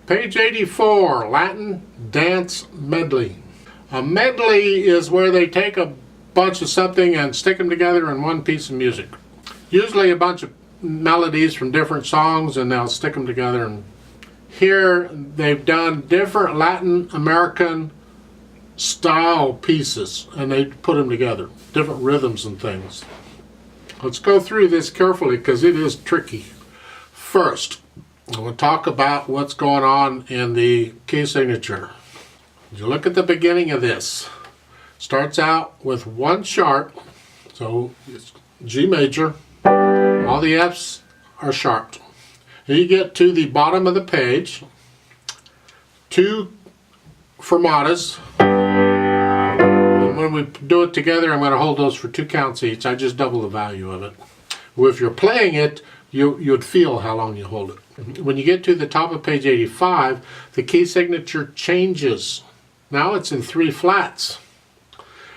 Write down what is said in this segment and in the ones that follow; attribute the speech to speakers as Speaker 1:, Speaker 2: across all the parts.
Speaker 1: Page 84, Latin Dance Medley. A medley is where they take a bunch of something and stick them together in one piece of music. Usually a bunch of melodies from different songs, and they'll stick them together. And here they've done different Latin American style pieces, and they put them together, different rhythms and things. Let's go through this carefully because it is tricky. First, we'll talk about what's going on in the key signature. You look at the beginning of this. Starts out with one sharp, so it's G major. All the F's are sharp. Then you get to the bottom of the page, two fermatas. And when we do it together, I'm going to hold those for 2 counts each. I just double the value of it. Well, if you're playing it, you'd feel how long you hold it. When you get to the top of page 85, the key signature changes. Now it's in 3 flats.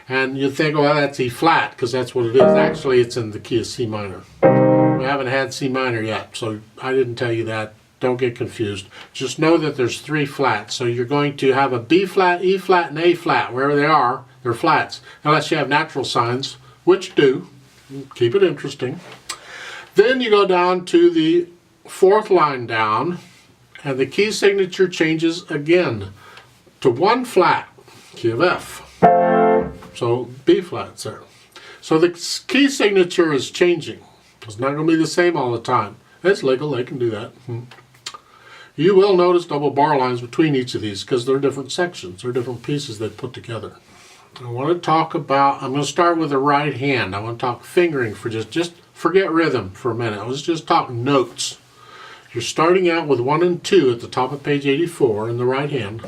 Speaker 1: And you think, well, that's E flat, because that's what it is. Actually, it's in the key of C minor. We haven't had C minor yet, so I didn't tell you that. Don't get confused. Just know that there's 3 flats. So you're going to have a B flat, E flat, and A flat. Wherever they are, they're flats. Unless you have natural signs, which do. Keep it interesting. Then you go down to the 4th line down, and the key signature changes again to 1 flat, key of F. So B flat's there. So the key signature is changing. It's not going to be the same all the time. It's legal, they can do that. You will notice double bar lines between each of these because they're different sections, they're different pieces they put together. I want to talk about, I'm going to start with the right hand. I want to talk fingering for just forget rhythm for a minute. Let's just talk notes. You're starting out with 1 and 2 at the top of page 84 in the right hand.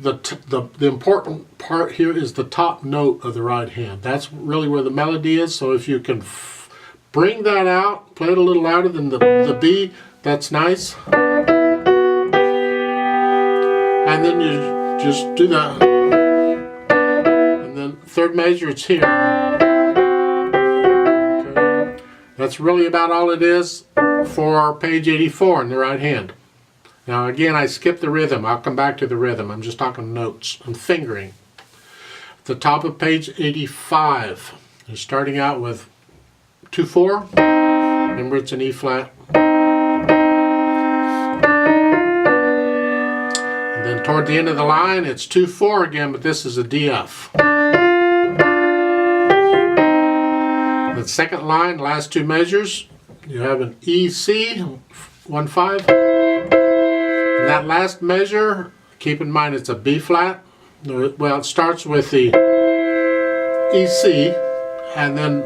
Speaker 1: The important part here is the top note of the right hand. That's really where the melody is. So if you can bring that out, play it a little louder than the B, that's nice. And then you just do that. And then 3rd measure, it's here. Okay. That's really about all it is for page 84 in the right hand. Now again, I skipped the rhythm. I'll come back to the rhythm. I'm just talking notes and fingering. At the top of page 85, you're starting out with 2-4. Remember, it's an E flat. And then toward the end of the line, it's 2-4 again, but this is a DF. The 2nd line, last 2 measures, you have an EC, 1-5. That last measure, keep in mind it's a B flat. Well, it starts with the EC and then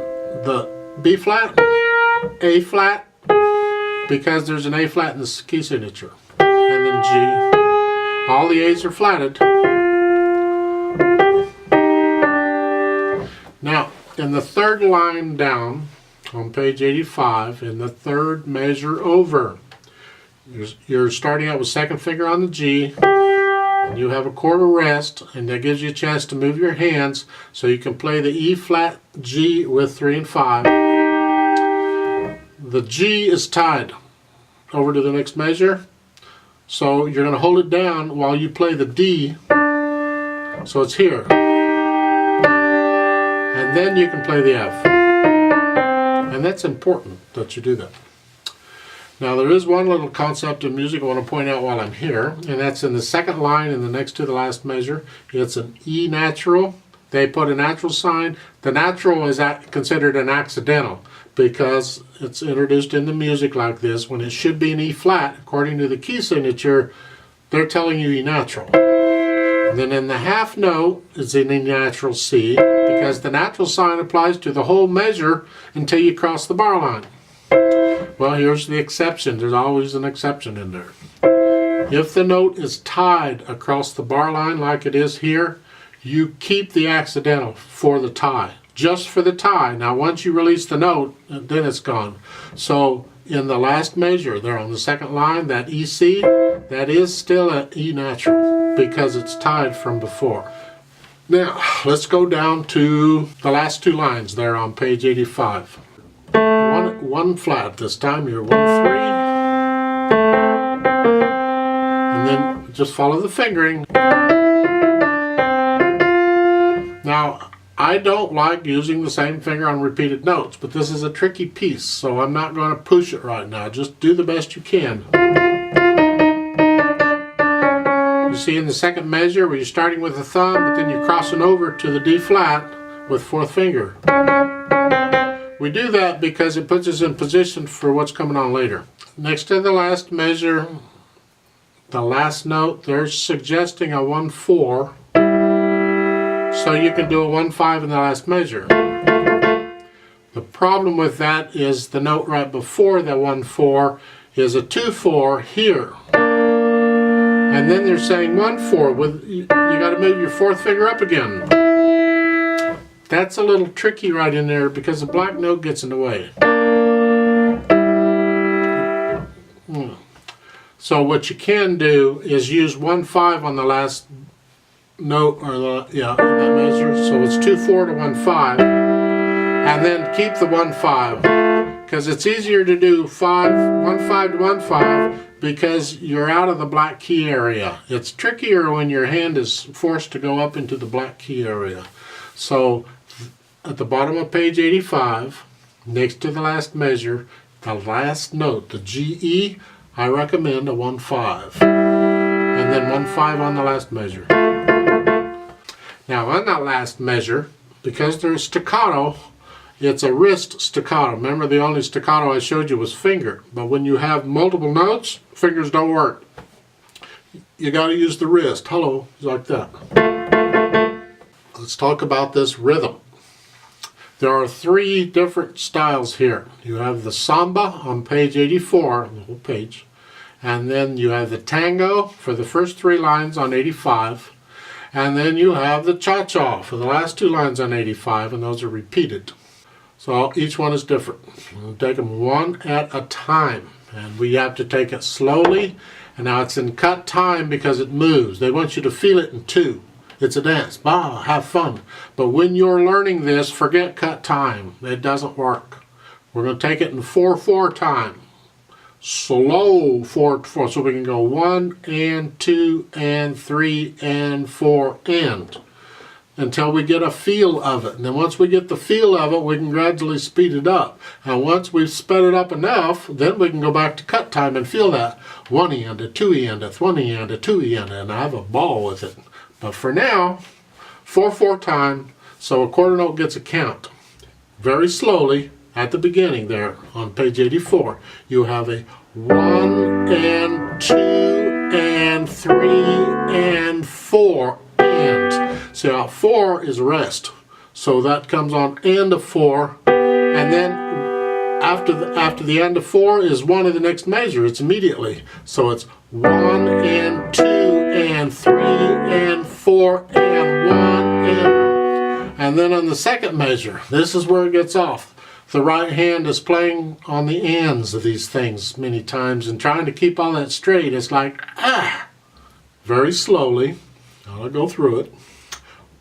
Speaker 1: the B flat, A flat, because there's an A flat in the key signature, and then G. All the A's are flatted. Now, in the 3rd line down on page 85, in the 3rd measure over, you're starting out with 2nd finger on the G, and you have a quarter rest, and that gives you a chance to move your hands so you can play the E flat G with 3 and 5. The G is tied over to the next measure, so you're going to hold it down while you play the D, so it's here, and then you can play the F, and that's important that you do that. Now there is one little concept in music I want to point out while I'm here, and that's in the 2nd line and the next to the last measure. It's an E natural. They put a natural sign. The natural is considered an accidental because it's introduced in the music like this when it should be an E flat. According to the key signature, they're telling you E natural. And then in the half note is an E natural C because the natural sign applies to the whole measure until you cross the bar line. Well, here's the exception. There's always an exception in there. If the note is tied across the bar line like it is here, you keep the accidental for the tie, just for the tie. Now once you release the note, then it's gone. So in the last measure there on the 2nd line, that EC, that is still an E natural because it's tied from before. Now let's go down to the last 2 lines there on page 85. One flat this time, you're 1-3, And then just follow the fingering. Now, I don't like using the same finger on repeated notes, but this is a tricky piece, so I'm not going to push it right now. Just do the best you can. You see in the second measure where you're starting with the thumb, but then you're crossing over to the D flat with fourth finger. We do that because it puts us in position for what's coming on later. Next to the last measure, the last note, they're suggesting a 1-4. So you can do a 1-5 in the last measure. The problem with that is the note right before the 1-4 is a 2-4 here. And then they're saying 1-4 with you got to move your fourth finger up again. That's a little tricky right in there because the black note gets in the way. So what you can do is use 1-5 on the last note, or in that measure, so it's 2-4 to 1-5, and then keep the 1-5 because it's easier to do 1-5 to 1-5 because you're out of the black key area. It's trickier when your hand is forced to go up into the black key area. So at the bottom of page 85, next to the last measure, the last note, the G-E, I recommend a 1-5, and then 1-5 on the last measure. Now on that last measure, because there's staccato, it's a wrist staccato. Remember, the only staccato I showed you was finger. But when you have multiple notes, fingers don't work. You got to use the wrist. Hello, like that. Let's talk about this rhythm. There are 3 different styles here. You have the Samba on page 84, the whole page. And then you have the Tango for the first 3 lines on 85. And then you have the Cha-Cha for the last 2 lines on 85, and those are repeated. So each one is different. We'll take them one at a time, and we have to take it slowly. And now it's in cut time because it moves. They want you to feel it in 2. It's a dance. Bah, have fun. But when you're learning this, forget cut time. It doesn't work. We're going to take it in 4/4 time. Slow 4/4, so we can go 1 and 2 and 3 and 4 and until we get a feel of it. And then once we get the feel of it, we can gradually speed it up. And once we've sped it up enough, then we can go back to cut time and feel that 1 and a 2 and a 1 and a 2 and I have a ball with it. But for now, 4/4 time, so a quarter note gets a count. Very slowly. At the beginning there on page 84, you have a 1 and 2 and 3 and 4 and. See how 4 is rest. So that comes on end of 4, and then after the end of 4 is 1 of the next measure. It's immediately. So it's 1 and 2 and 3 and 4 and 1 and then on the second measure, this is where it gets off. The right hand is playing on the ends of these things many times and trying to keep all that straight. It's like, very slowly. I'll go through it.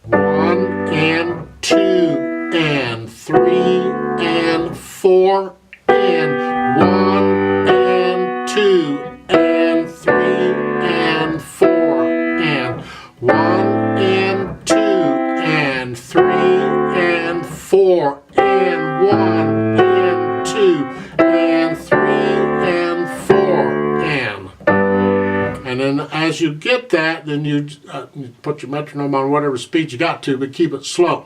Speaker 1: 1 and 2 and 3 and 4 and 1 and 2 and 3 and 4 and 1 and 2 and 3 and 4 and 1 and 2 and 3 and 4 and then as you get that, then you put your metronome on whatever speed you got to, but keep it slow,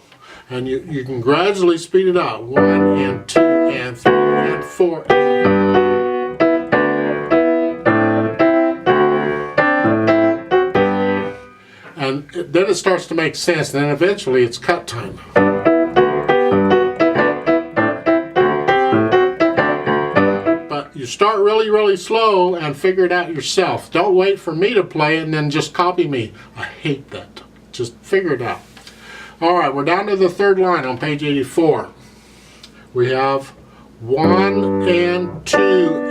Speaker 1: and you can gradually speed it up. 1 and 2 and 3 and 4 and then it starts to make sense, and then eventually it's cut time. You start really, really slow and figure it out yourself. Don't wait for me to play it and then just copy me. I hate that. Just figure it out. Alright, we're down to the 3rd line on page 84. We have 1 and 2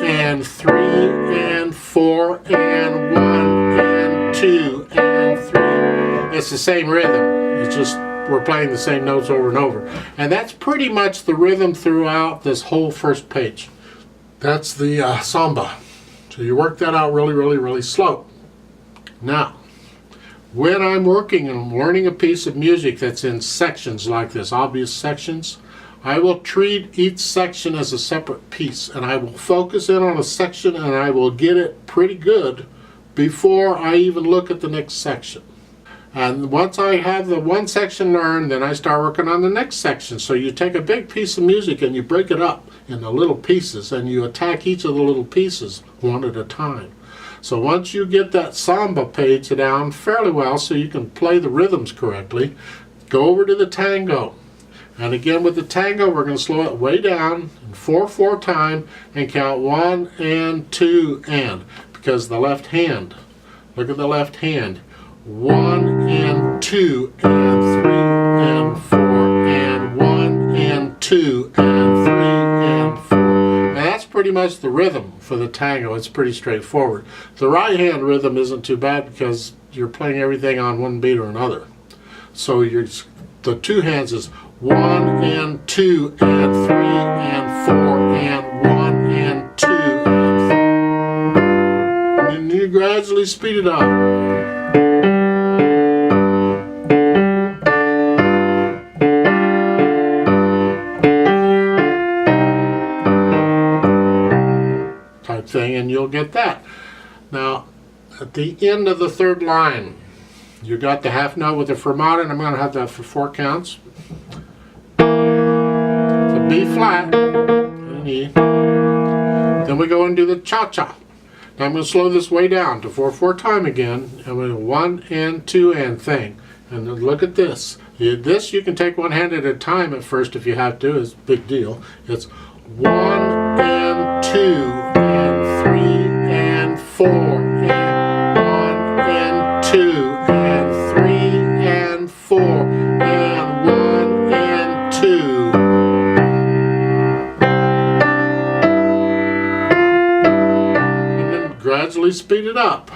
Speaker 1: and 3 and 4 and 1 and 2 and 3. It's the same rhythm. It's just we're playing the same notes over and over. And that's pretty much the rhythm throughout this whole first page. That's the Samba. So you work that out really, really, really slow. Now, when I'm working and learning a piece of music that's in sections like this, obvious sections, I will treat each section as a separate piece, and I will focus in on a section and I will get it pretty good before I even look at the next section. And once I have the one section learned, then I start working on the next section. So you take a big piece of music and you break it up into little pieces and you attack each of the little pieces one at a time. So once you get that samba page down fairly well so you can play the rhythms correctly, go over to the tango. And again with the tango, we're going to slow it way down in 4/4 time and count 1 and 2 and. Because the left hand, look at the left hand. 1 and 2 and 3 and 4 and 1 and 2 and 3 and 4. Now that's pretty much the rhythm for the tango. It's pretty straightforward. The right hand rhythm isn't too bad because you're playing everything on one beat or another. So the two hands is 1 and 2 and 3 and 4 and 1 and 2 and 3. And you gradually speed it up. Thing, and you'll get that. Now, at the end of the third line, you got the half note with the fermata, and I'm going to have that for 4 counts. So B flat, and E. Then we go and do the cha-cha. Now I'm going to slow this way down to 4/4 time again, and we're 1 and 2 and thing. And look at this. This you can take one hand at a time at first if you have to. It's a big deal. It's 1 and 2 and 3 and 4 and 1 and 2 and 3 and 4 and 1 and 2. And then gradually speed it up.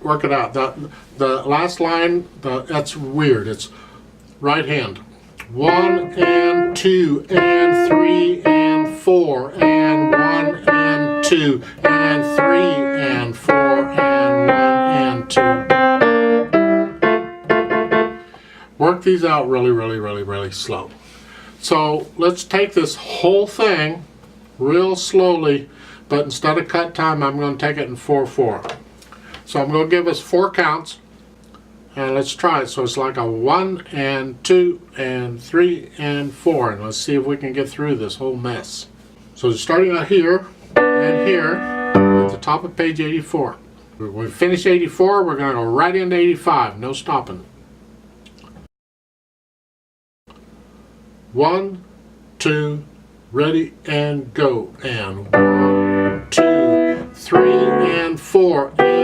Speaker 1: Work it out. The last line, that's weird. It's right hand. 1 and 2 and 3 and 4 and 1 and 2 and 3 and 4 and 1 and 2. Work these out really, really, really, really slow. So let's take this whole thing real slowly, but instead of cut time, I'm going to take it in 4/4. So I'm going to give us 4 counts, and let's try it. So it's like a 1 and 2 and 3 and 4, and let's see if we can get through this whole mess. So starting out here and here at the top of page 84. When we finish 84, we're going to go right into 85, no stopping. 1, 2, ready and go, and 1, 2, 3 and 4 and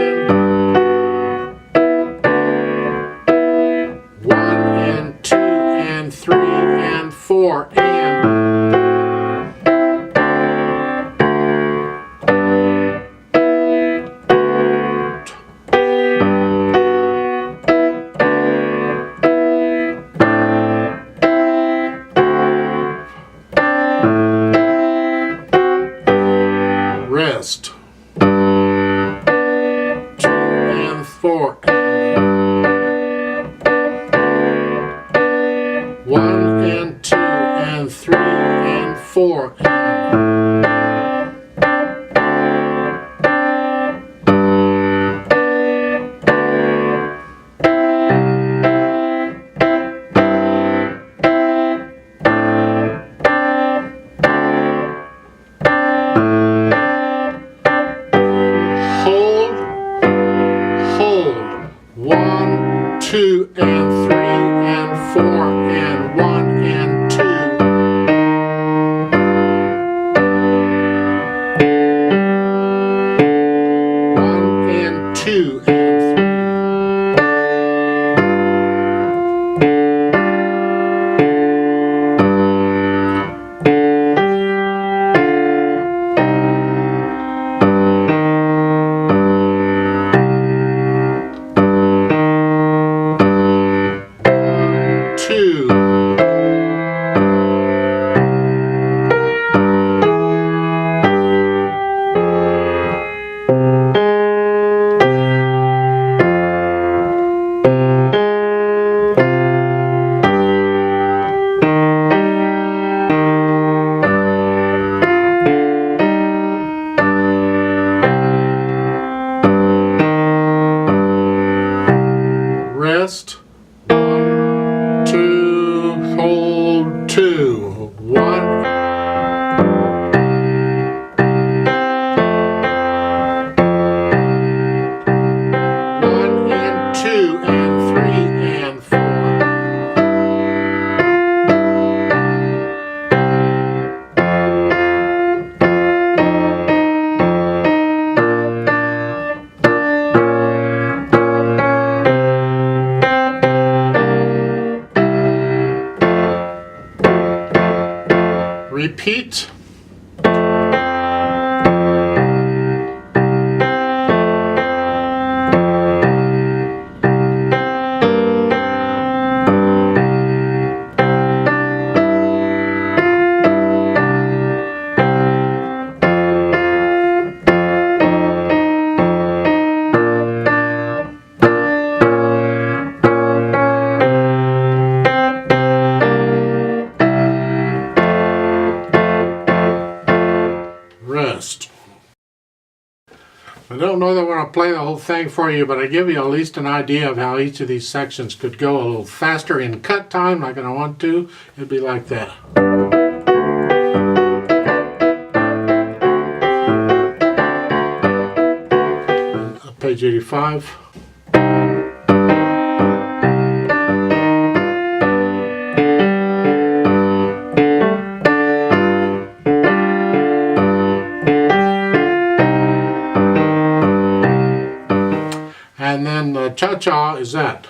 Speaker 1: 1 and 2 and 3 and 4 and rest. 2 and 4 1 and 2 and 3 and 4 hold 1, 2 and 3 and 4 and 1 and 2. 1 and 2 and 3. rest. 1, 2, hold 2. 1. Repeat. Rest. I don't know that I want to play the whole thing for you, but I give you at least an idea of how each of these sections could go a little faster in cut time, like I want to. It'd be like that. Page 85. And then the cha-cha is that.